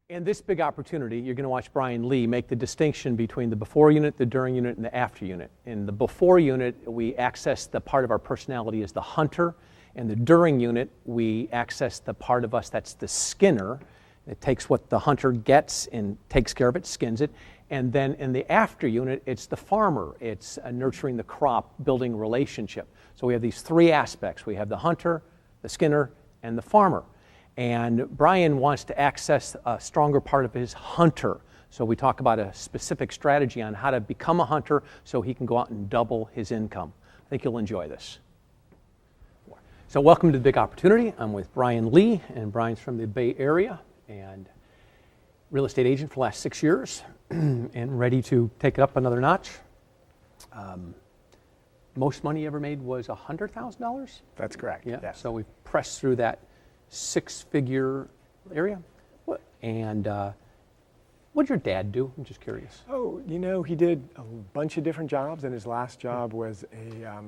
In this big opportunity, you're going to watch Brian Lee make the distinction between the before unit, the during unit, and the after unit. In the before unit, we access the part of our personality as the hunter. In the during unit, we access the part of us that's the skinner. It takes what the hunter gets and takes care of it, skins it. And then in the after unit, it's the farmer. It's nurturing the crop, building relationship. So we have these three aspects. We have the hunter, the skinner, and the farmer. And Brian wants to access a stronger part of his hunter. So we talk about a specific strategy on how to become a hunter so he can go out and double his income. I think you'll enjoy this. So welcome to the big opportunity. I'm with Brian Lee, and Brian's from the Bay Area and real estate agent for the last 6 years and ready to take it up another notch. Most money you ever made was $100,000? That's correct. Yeah. Yes. So we've pressed through that six-figure area. And what did your dad do? I'm just curious. Oh, you know, he did a bunch of different jobs, and his last job was a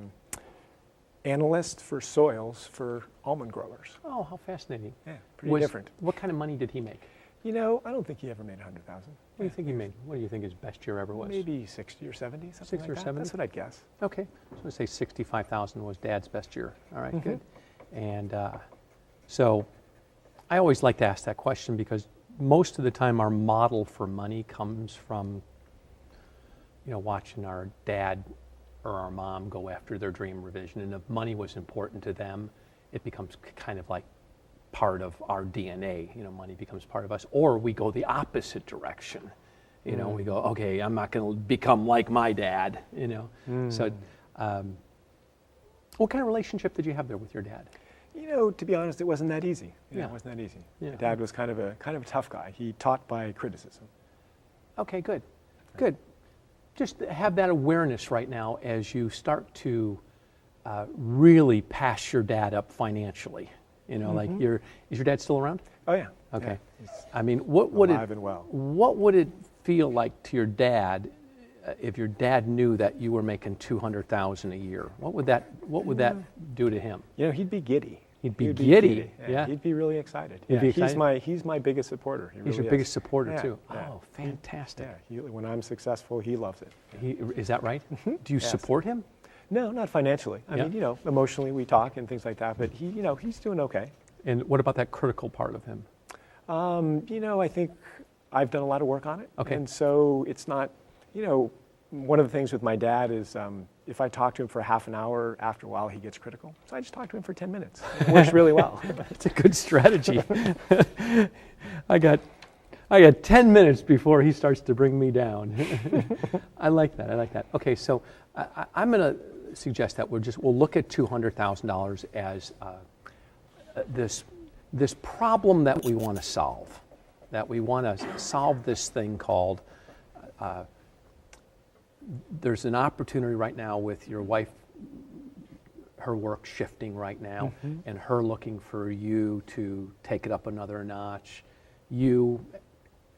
analyst for soils for almond growers. Oh, how fascinating. Yeah, pretty different. What kind of money did he make? You know, I don't think he ever made $100,000. What do you think he made? What do you think his best year ever was? Maybe 60 or 70, something 60 like or that. 70? That's what I'd guess. Okay, so let's say 65,000 was Dad's best year. All right, good. And so I always like to ask that question because most of the time our model for money comes from, you know, watching our dad or our mom go after their dream revision. And if money was important to them, it becomes kind of like part of our DNA. You know, money becomes part of us. Or we go the opposite direction. You know, we go, okay, I'm not going to become like my dad, you know. So what kind of relationship did you have there with your dad? You know, to be honest, it wasn't that easy. Yeah. It wasn't that easy. Yeah. My dad was kind of a tough guy. He taught by criticism. Okay, good, good. Just have that awareness right now as you start to really pass your dad up financially. You know, like is your dad still around? Oh yeah. Okay. Yeah, I mean, what would alive and well. What would it feel like to your dad if your dad knew that you were making $200,000 a year? What would that do to him? You know, he'd be giddy. He'd be giddy. Yeah. He'd be really excited. He'd be excited? He's my biggest supporter. He's really your is. biggest supporter too. Yeah. Oh, fantastic. Yeah. When I'm successful, he loves it. Is that right? Do you support him? No, not financially. I mean, you know, emotionally we talk and things like that. But he, you know, he's doing okay. And what about that critical part of him? You know, I think I've done a lot of work on it. Okay. And so it's not, you know, one of the things with my dad is if I talk to him for half an hour, after a while he gets critical. So I just talk to him for 10 minutes. It works really well. It's a good strategy. I got 10 minutes before he starts to bring me down. I like that. Okay, so I'm going to suggest that we'll look at $200,000 as this problem that we want to solve. That we want to solve this thing called. There's an opportunity right now with your wife, her work shifting right now, and her looking for you to take it up another notch. You,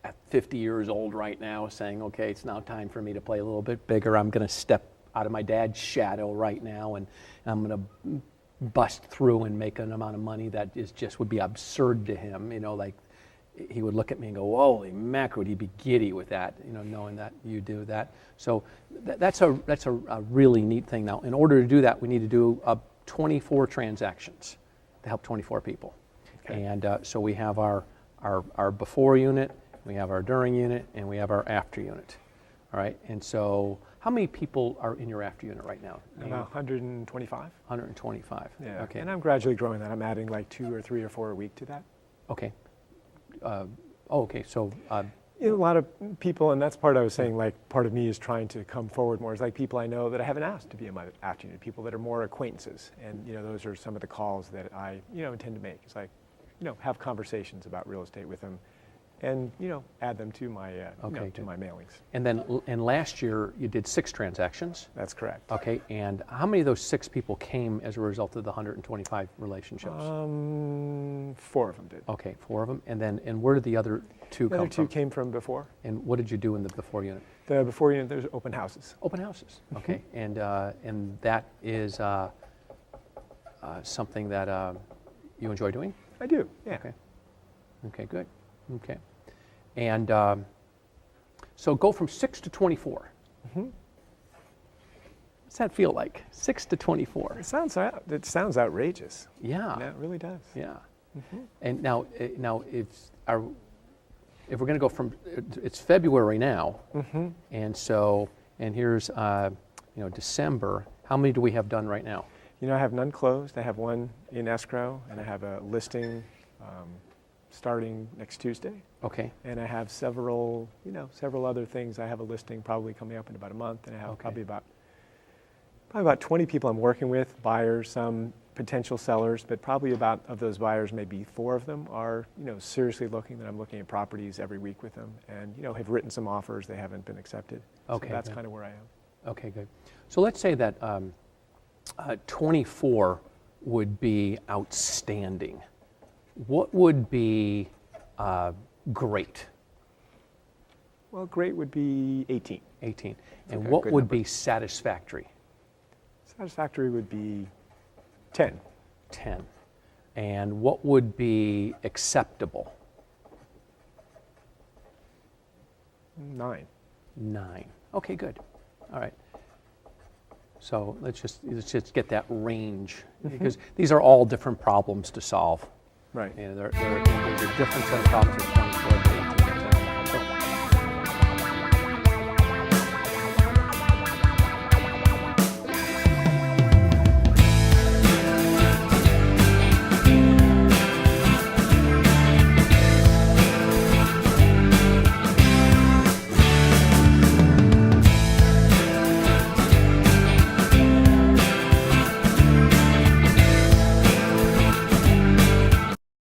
at 50 years old right now, saying, okay, it's now time for me to play a little bit bigger. I'm going to step out of my dad's shadow right now, and I'm going to bust through and make an amount of money that would be absurd to him. You know, like he would look at me and go, holy mackerel, he'd be giddy with that, you know, knowing that you do that. So that's a really neat thing. Now, in order to do that, we need to do 24 transactions to help 24 people. Okay. And so we have our before unit, we have our during unit, and we have our after unit. All right, and so how many people are in your after unit right now? About 125. 125. Yeah. Okay. And I'm gradually growing that. I'm adding like 2 or 3 or 4 a week to that. Okay. Okay. So. You know, a lot of people, and that's part I was saying, like part of me is trying to come forward more. It's like people I know that I haven't asked to be in my after unit, people that are more acquaintances. And, you know, those are some of the calls that I, you know, intend to make. It's like, you know, have conversations about real estate with them and, you know, add them to my, to my mailings. And then, and last year you did 6 transactions. That's correct. Okay, and how many of those 6 people came as a result of the 125 relationships? 4 of them did. Okay, 4 of them. And where did the other 2 come from? The other 2 came from before. And what did you do in the before unit? The before unit, there's open houses. Open houses, okay. And that is something that you enjoy doing? I do, yeah. Okay, good, okay. And so go from 6 to 24. What's that feel like? 6 to 24. It sounds outrageous. Yeah. Yeah, it really does. Yeah. And now if we're going to go from, it's February now, and so, and here's, December. How many do we have done right now? I have none closed. I have one in escrow, and I have a listing starting next Tuesday. Okay. And I have several other things. I have a listing probably coming up in about a month, and I have probably about 20 people I'm working with, buyers, some potential sellers, but probably about of those buyers, maybe 4 of them are, seriously looking, that I'm looking at properties every week with them, and, have written some offers. They haven't been accepted. Okay. So that's good. kind of where I am. Okay, good. So let's say that 24 would be outstanding. What would be great? Well, great would be 18. 18. And Okay, what good would number. be satisfactory? Satisfactory would be 10. 10. And what would be acceptable? 9. 9. Okay, good. All right. So let's just get that range, because these are all different problems to solve. Right. There's a different set of problems at 24 to 18.